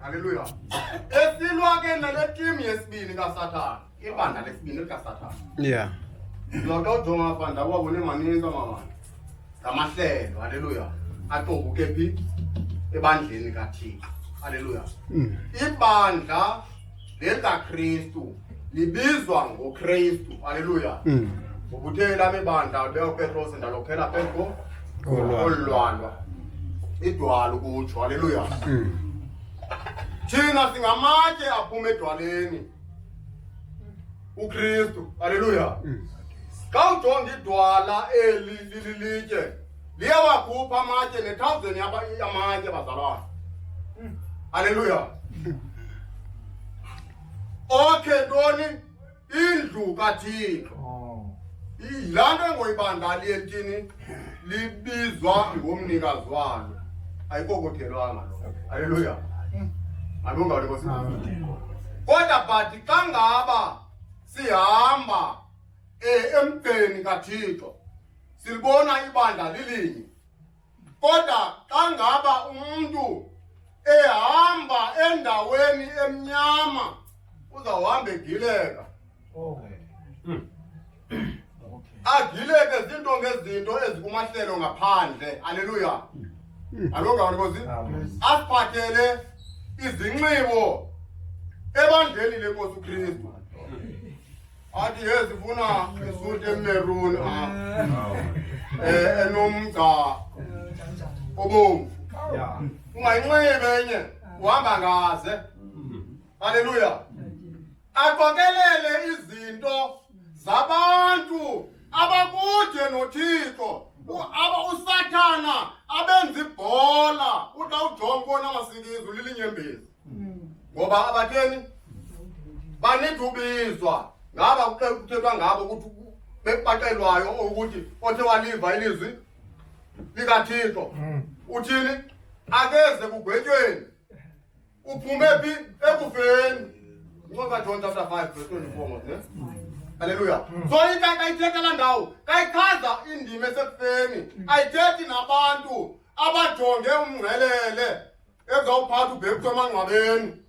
Haleluya. Esilwa ke nale team yesibini kaSathane. Ibandla lesibini likaSathane. Yeah. Lokho ujonga apha ndawabone maninzi mama. Ngamahlelo. Haleluya. Aqobuke phi ebandleni kaThixo. Haleluya. Ibandla likaKristu libizwa ngoKristu. Haleluya. Ngokuthela bebandla beoPetros ndalokhela phezu olwalwa. Idwala ukutsho. Haleluya. Thina singamatye aphuma edwaleni. uKristu. Haleluya. Xa ujonga idwala eli lilitye liyawakhupha amatye ne-1000 yamatye bazalwane. Haleluya. Okay ntoni indlu kaThixo. Yilaa nto engoyibandla liyentini libizwa ngomnikazi walo. Ayikokothelwanga lo. Haleluya. Alunga Nkosi. Kodwa but xa ngaba sihamba emgceni kaThixo silibona ibandla lilinye. Kodwa xa ngaba umuntu ehamba endaweni emnyama uzawuhamba egileka. Agileke zinto ngezinto ezikumahlelo ngaphandle. Haleluya. Alunga Nkosi. Asiphathele izinxibo ebandleni lenkosi uKristu. Athi yezifuna isuti emerun enomgca obomvu. Ungayinxibi enye uhamba ngaze. Haleluya. Aqokelele izinto zabantu abakude noThixo. Usathana abenza ibhola uthi ujonga ubona amasingizo lilinyembezi. Ngoba abatheni banidubizwa ngaba kuthethwa ngabo ukuthi bebaxelwayo ukuthi othe waliva ilizwi likaThixo. Uthini? Akeze kugwetyweni. Uphume phi ekufeni. Ngoba John chapter 5 verse 24 ne? Haleluya. So into ayithetha la ndawo kayichaza indima esekufeni. Ayithethi nabantu abajonge umngelele ezawuphatha ubhekuthe emangcwabeni.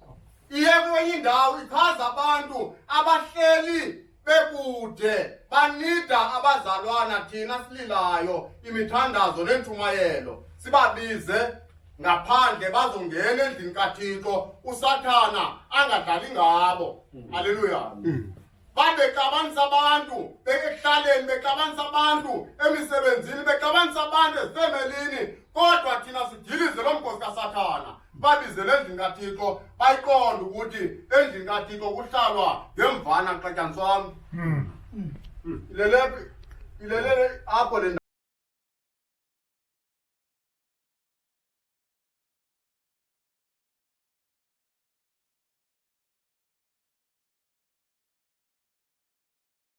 Iye kwenye indawo ichaza abantu abahleli bekude banida abazalwana thina sililayo imithandazo nentshumayelo sibabize ngaphandle bazongena endlini kaThixo uSathana angadlali ngabo. Haleluya. Babexabanisa abantu ekuhlaleni, bexabanisa abantu emisebenzini, bexabanisa abantu ezifemelini. Kodwa thina sidilize lo mkhosi kaSathana. Babizele endlini kaThixo bayiqonda ukuthi endlini kaThixo kuhlalwa ngemvana xatyaniswami. Ilele apho le